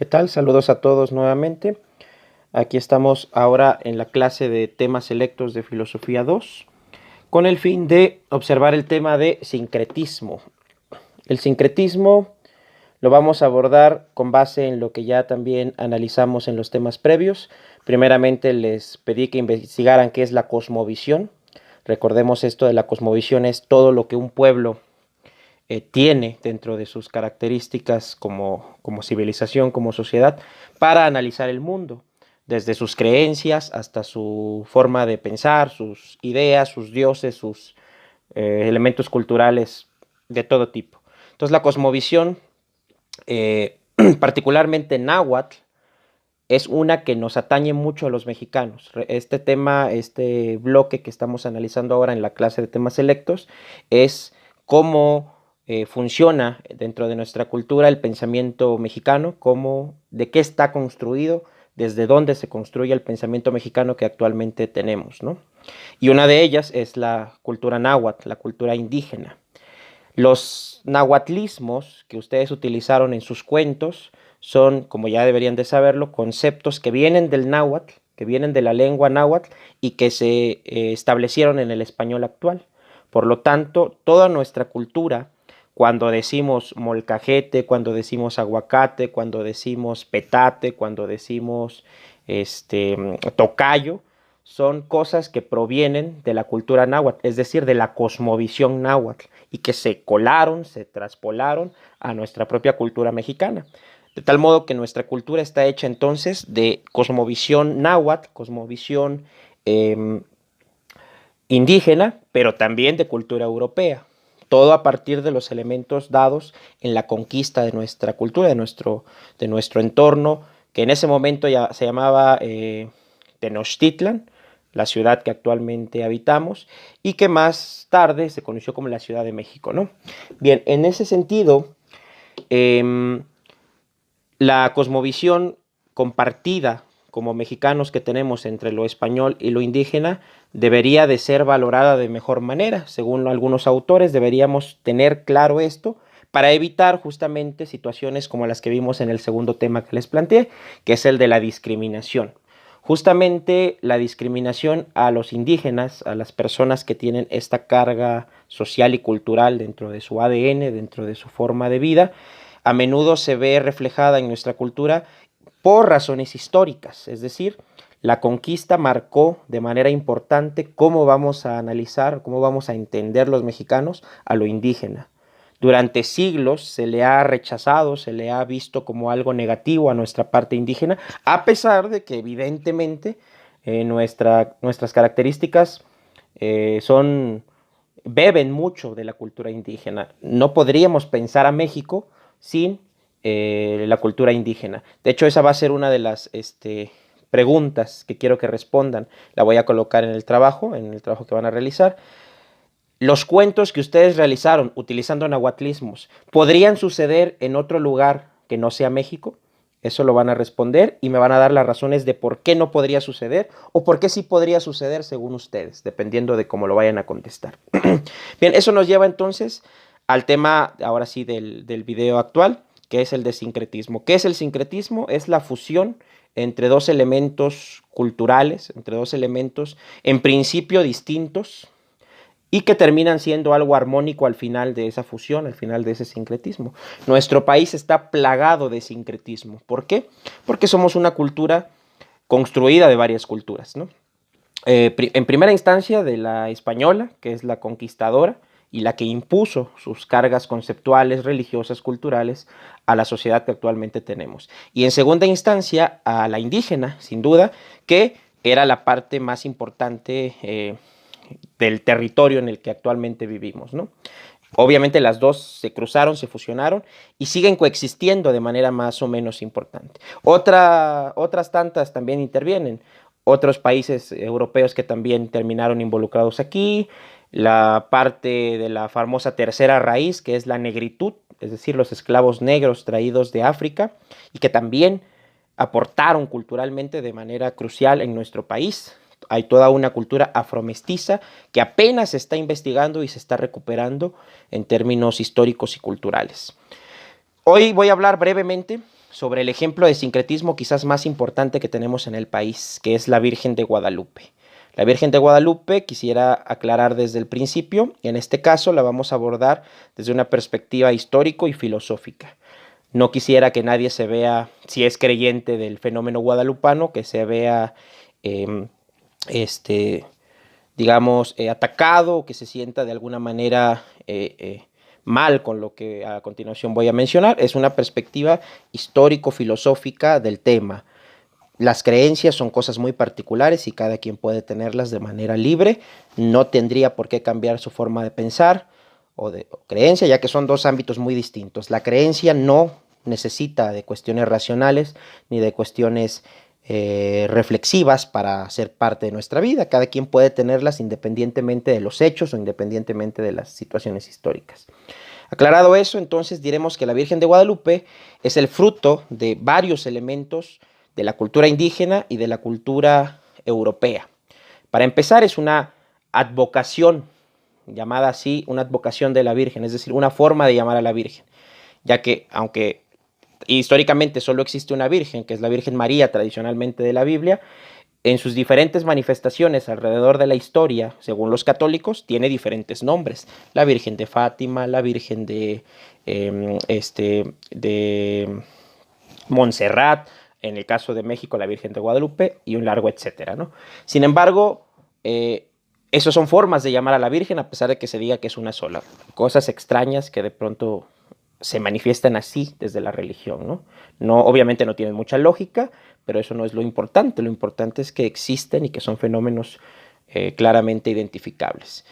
¿Qué tal? Saludos a todos nuevamente. Aquí estamos ahora en la clase de temas selectos de Filosofía 2, con el fin de observar el tema de sincretismo. El sincretismo lo vamos a abordar con base en lo que ya también analizamos en los temas previos. Primeramente les pedí que investigaran qué es la cosmovisión. Recordemos esto de la cosmovisión es todo lo que un pueblo tiene dentro de sus características como civilización, como sociedad, para analizar el mundo, desde sus creencias hasta su forma de pensar, sus ideas, sus dioses, sus elementos culturales de todo tipo. Entonces la cosmovisión, particularmente náhuatl, es una que nos atañe mucho a los mexicanos. Este tema, este bloque que estamos analizando ahora en la clase de temas selectos, es cómo funciona dentro de nuestra cultura el pensamiento mexicano, cómo, de qué está construido, desde dónde se construye el pensamiento mexicano que actualmente tenemos, ¿no? Y una de ellas es la cultura náhuatl, la cultura indígena. Los nahuatlismos que ustedes utilizaron en sus cuentos son, como ya deberían de saberlo, conceptos que vienen del náhuatl, que vienen de la lengua náhuatl y que se establecieron en el español actual. Por lo tanto, toda nuestra cultura, cuando decimos molcajete, cuando decimos aguacate, cuando decimos petate, cuando decimos tocayo, son cosas que provienen de la cultura náhuatl, es decir, de la cosmovisión náhuatl, y que se colaron, se traspolaron a nuestra propia cultura mexicana. De tal modo que nuestra cultura está hecha entonces de cosmovisión náhuatl, cosmovisión indígena, pero también de cultura europea. Todo a partir de los elementos dados en la conquista de nuestra cultura, de nuestro entorno, que en ese momento ya se llamaba Tenochtitlan, la ciudad que actualmente habitamos, y que más tarde se conoció como la Ciudad de México, ¿no? Bien, en ese sentido, la cosmovisión compartida como mexicanos que tenemos entre lo español y lo indígena debería de ser valorada de mejor manera. Según algunos autores, deberíamos tener claro esto para evitar justamente situaciones como las que vimos en el segundo tema que les planteé, que es el de la discriminación. Justamente la discriminación a los indígenas, a las personas que tienen esta carga social y cultural dentro de su ADN, dentro de su forma de vida, a menudo se ve reflejada en nuestra cultura por razones históricas, es decir, la conquista marcó de manera importante cómo vamos a analizar, cómo vamos a entender los mexicanos a lo indígena. Durante siglos se le ha rechazado, se le ha visto como algo negativo a nuestra parte indígena, a pesar de que evidentemente nuestras características beben mucho de la cultura indígena. No podríamos pensar a México sin la cultura indígena. De hecho, esa va a ser una de las preguntas que quiero que respondan. La voy a colocar en el trabajo que van a realizar. Los cuentos que ustedes realizaron utilizando nahuatlismos, ¿podrían suceder en otro lugar que no sea México? Eso lo van a responder y me van a dar las razones de por qué no podría suceder o por qué sí podría suceder según ustedes, dependiendo de cómo lo vayan a contestar. Bien, eso nos lleva entonces al tema, ahora sí, del video actual, que es el de sincretismo. ¿Qué es el sincretismo? Es la fusión entre dos elementos culturales, entre dos elementos en principio distintos, y que terminan siendo algo armónico al final de esa fusión, al final de ese sincretismo. Nuestro país está plagado de sincretismo. ¿Por qué? Porque somos una cultura construida de varias culturas, ¿no? En primera instancia de la española, que es la conquistadora y la que impuso sus cargas conceptuales, religiosas, culturales a la sociedad que actualmente tenemos. Y en segunda instancia a la indígena, sin duda, que era la parte más importante del territorio en el que actualmente vivimos, ¿no? Obviamente las dos se cruzaron, se fusionaron y siguen coexistiendo de manera más o menos importante. Otras tantas también intervienen, otros países europeos que también terminaron involucrados aquí, la parte de la famosa tercera raíz, que es la negritud, es decir, los esclavos negros traídos de África y que también aportaron culturalmente de manera crucial en nuestro país. Hay toda una cultura afromestiza que apenas se está investigando y se está recuperando en términos históricos y culturales. Hoy voy a hablar brevemente sobre el ejemplo de sincretismo quizás más importante que tenemos en el país, que es la Virgen de Guadalupe. La Virgen de Guadalupe quisiera aclarar desde el principio, y en este caso la vamos a abordar desde una perspectiva histórico y filosófica. No quisiera que nadie se vea, si es creyente del fenómeno guadalupano, que se vea, eh, este, digamos, atacado o que se sienta de alguna manera mal con lo que a continuación voy a mencionar. Es una perspectiva histórico-filosófica del tema. Las creencias son cosas muy particulares y cada quien puede tenerlas de manera libre. No tendría por qué cambiar su forma de pensar o creencia, ya que son dos ámbitos muy distintos. La creencia no necesita de cuestiones racionales ni de cuestiones reflexivas para ser parte de nuestra vida. Cada quien puede tenerlas independientemente de los hechos o independientemente de las situaciones históricas. Aclarado eso, entonces diremos que la Virgen de Guadalupe es el fruto de varios elementos de la cultura indígena y de la cultura europea. Para empezar, es una advocación, llamada así, una advocación de la Virgen, es decir, una forma de llamar a la Virgen, ya que aunque históricamente solo existe una Virgen, que es la Virgen María tradicionalmente de la Biblia, en sus diferentes manifestaciones alrededor de la historia, según los católicos, tiene diferentes nombres. La Virgen de Fátima, la Virgen de Montserrat, en el caso de México, la Virgen de Guadalupe y un largo etcétera, ¿no? Sin embargo, esas son formas de llamar a la Virgen, a pesar de que se diga que es una sola. Cosas extrañas que de pronto se manifiestan así desde la religión, ¿no? Obviamente no tienen mucha lógica, pero eso no es lo importante. Lo importante es que existen y que son fenómenos claramente identificables.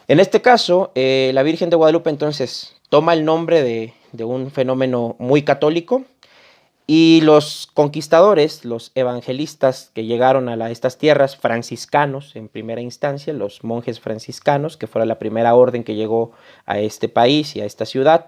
En este caso, la Virgen de Guadalupe entonces toma el nombre de un fenómeno muy católico, y los conquistadores, los evangelistas que llegaron a estas tierras, franciscanos en primera instancia, los monjes franciscanos, que fuera la primera orden que llegó a este país y a esta ciudad,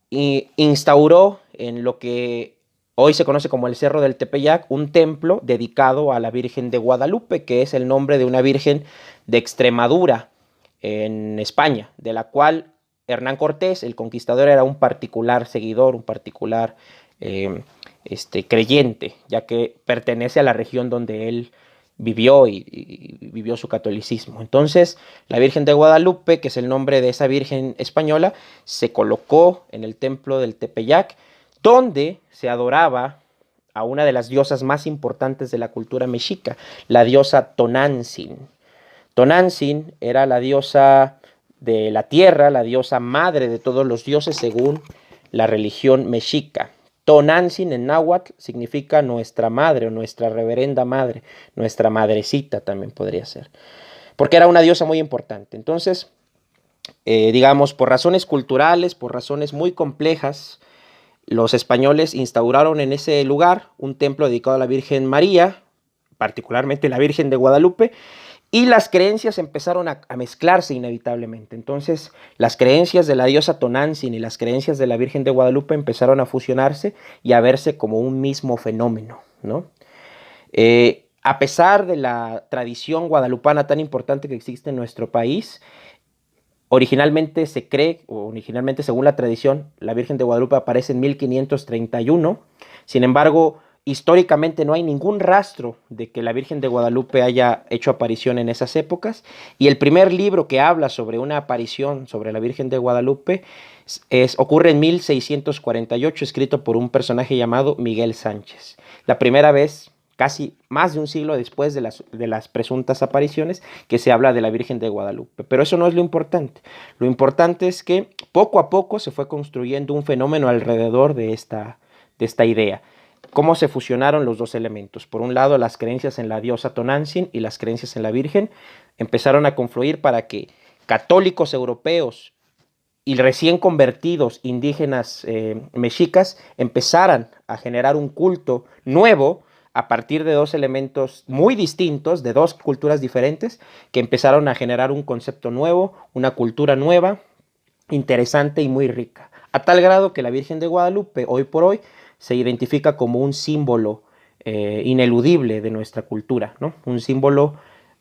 y instauró en lo que hoy se conoce como el Cerro del Tepeyac un templo dedicado a la Virgen de Guadalupe, que es el nombre de una virgen de Extremadura en España, de la cual Hernán Cortés, el conquistador, era un particular seguidor, un particular creyente, ya que pertenece a la región donde él vivió y vivió su catolicismo. Entonces, la Virgen de Guadalupe, que es el nombre de esa virgen española, se colocó en el templo del Tepeyac, donde se adoraba a una de las diosas más importantes de la cultura mexica, la diosa Tonantzin. Tonantzin era la diosa de la tierra, la diosa madre de todos los dioses según la religión mexica. Tonantzin en náhuatl significa nuestra madre o nuestra reverenda madre, nuestra madrecita también podría ser, porque era una diosa muy importante. Entonces, digamos, por razones culturales, por razones muy complejas, los españoles instauraron en ese lugar un templo dedicado a la Virgen María, particularmente la Virgen de Guadalupe, y las creencias empezaron a mezclarse inevitablemente. Entonces, las creencias de la diosa Tonantzin y las creencias de la Virgen de Guadalupe empezaron a fusionarse y a verse como un mismo fenómeno, ¿no? A pesar de la tradición guadalupana tan importante que existe en nuestro país, originalmente se cree, o originalmente según la tradición, la Virgen de Guadalupe aparece en 1531. Sin embargo, históricamente no hay ningún rastro de que la Virgen de Guadalupe haya hecho aparición en esas épocas, y el primer libro que habla sobre una aparición sobre la Virgen de Guadalupe ocurre en 1648, escrito por un personaje llamado Miguel Sánchez. La primera vez, casi más de un siglo después de las presuntas apariciones, que se habla de la Virgen de Guadalupe. Pero eso no es lo importante. Lo importante es que poco a poco se fue construyendo un fenómeno alrededor de esta idea. Cómo se fusionaron los dos elementos. Por un lado, las creencias en la diosa Tonantzin y las creencias en la Virgen empezaron a confluir para que católicos europeos y recién convertidos indígenas mexicas empezaran a generar un culto nuevo a partir de dos elementos muy distintos, de dos culturas diferentes, que empezaron a generar un concepto nuevo, una cultura nueva, interesante y muy rica. A tal grado que la Virgen de Guadalupe, hoy por hoy, se identifica como un símbolo ineludible de nuestra cultura, ¿no? Un símbolo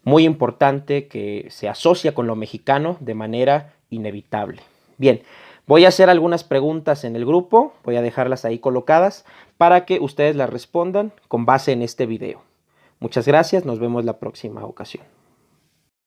muy importante que se asocia con lo mexicano de manera inevitable. Bien, Voy a hacer algunas preguntas en el grupo, voy a dejarlas ahí colocadas para que ustedes las respondan con base en este video. Muchas gracias, nos vemos la próxima ocasión.